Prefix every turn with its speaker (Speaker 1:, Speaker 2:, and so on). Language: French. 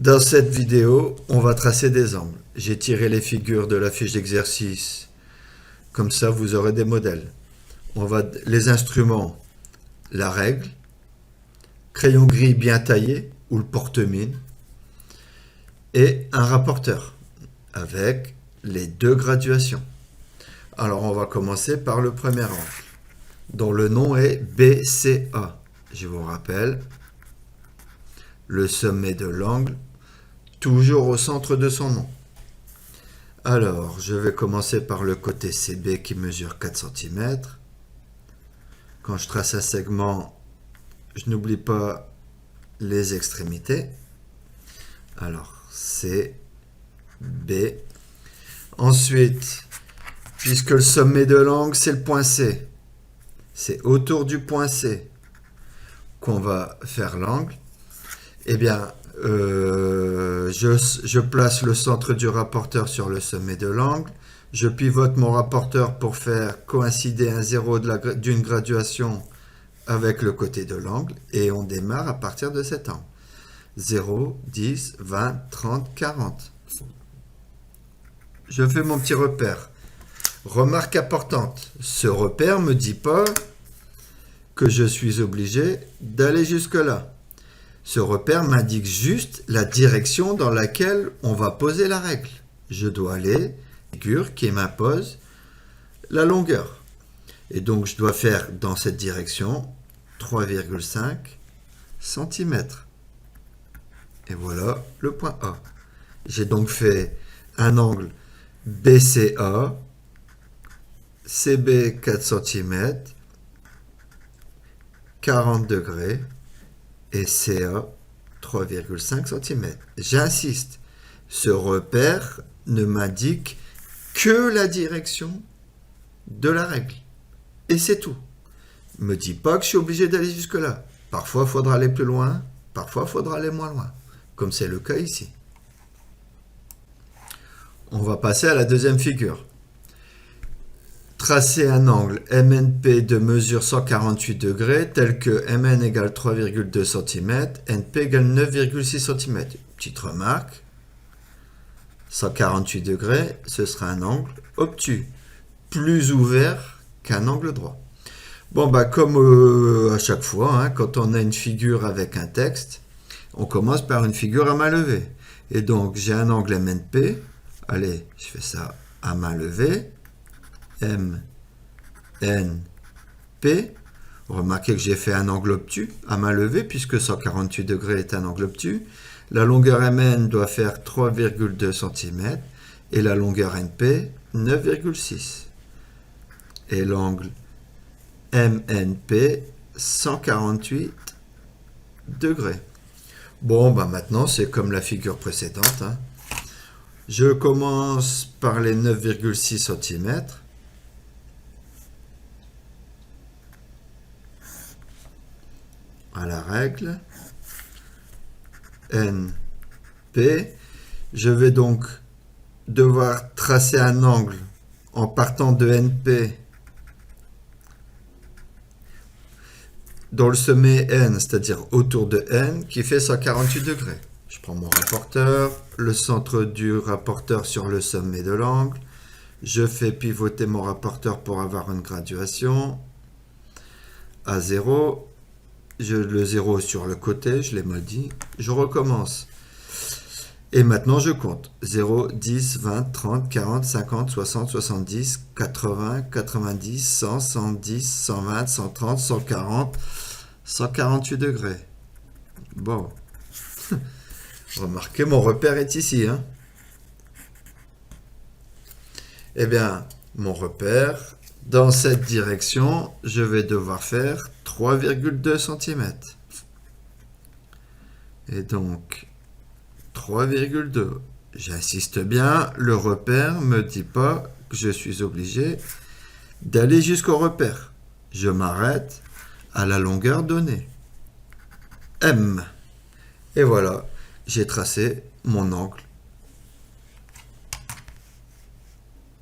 Speaker 1: Dans cette vidéo, on va tracer des angles. J'ai tiré les figures de la fiche d'exercice. Comme ça, vous aurez des modèles. Les instruments, la règle, crayon gris bien taillé ou le porte-mine et un rapporteur avec les deux graduations. Alors, on va commencer par le premier angle, dont le nom est BCA. Je vous rappelle, le sommet de l'angle, toujours au centre de son nom. Alors, je vais commencer par le côté CB qui mesure 4 cm. Quand je trace un segment, je n'oublie pas les extrémités. Alors, C, B. Ensuite, puisque le sommet de l'angle, c'est le point C, c'est autour du point C qu'on va faire l'angle. Eh bien, je place le centre du rapporteur sur le sommet de l'angle. Je pivote mon rapporteur pour faire coïncider un zéro d'une graduation avec le côté de l'angle. Et on démarre à partir de cet angle. 0, 10, 20, 30, 40. Je fais mon petit repère. Remarque importante, ce repère ne me dit pas que je suis obligé d'aller jusque-là. Ce repère m'indique juste la direction dans laquelle on va poser la règle. Je dois aller à la figure qui m'impose la longueur. Et donc, je dois faire dans cette direction 3,5 cm. Et voilà le point A. J'ai donc fait un angle BCA, CB 4 cm, 40 degrés, et CA 3,5 cm. J'insiste, ce repère ne m'indique que la direction de la règle. Et c'est tout. Ne me dit pas que je suis obligé d'aller jusque-là. Parfois, il faudra aller plus loin, parfois, il faudra aller moins loin, comme c'est le cas ici. On va passer à la deuxième figure. Tracer un angle MNP de mesure 148 degrés tel que MN égale 3,2 cm, NP égale 9,6 cm. Petite remarque, 148 degrés, ce sera un angle obtus, plus ouvert qu'un angle droit. Bon, bah, comme à chaque fois, hein, quand on a une figure avec un texte, on commence par une figure à main levée. Et donc, j'ai un angle MNP. Allez, je fais ça à main levée. M, N, P. Remarquez que j'ai fait un angle obtus à main levée puisque 148 degrés est un angle obtus. La longueur MN doit faire 3,2 cm et la longueur NP 9,6. Et l'angle MNP 148 degrés. Bon, bah maintenant c'est comme la figure précédente, hein. Je commence par les 9,6 cm. À la règle, NP. Je vais donc devoir tracer un angle en partant de NP dans le sommet N, c'est-à-dire autour de N, qui fait 148 degrés. Je prends mon rapporteur, le centre du rapporteur sur le sommet de l'angle. Je fais pivoter mon rapporteur pour avoir une graduation à 0. Le 0 sur le côté, je l'ai mal dit. Je recommence. Et maintenant, je compte. 0, 10, 20, 30, 40, 50, 60, 70, 80, 90, 100, 110, 120, 130, 140, 148 degrés. Bon. Remarquez, mon repère est ici, hein. Eh bien, mon repère, dans cette direction, je vais devoir faire 3,2 cm. Et donc, 3,2. J'insiste bien, le repère ne me dit pas que je suis obligé d'aller jusqu'au repère. Je m'arrête à la longueur donnée. M. Et voilà, j'ai tracé mon angle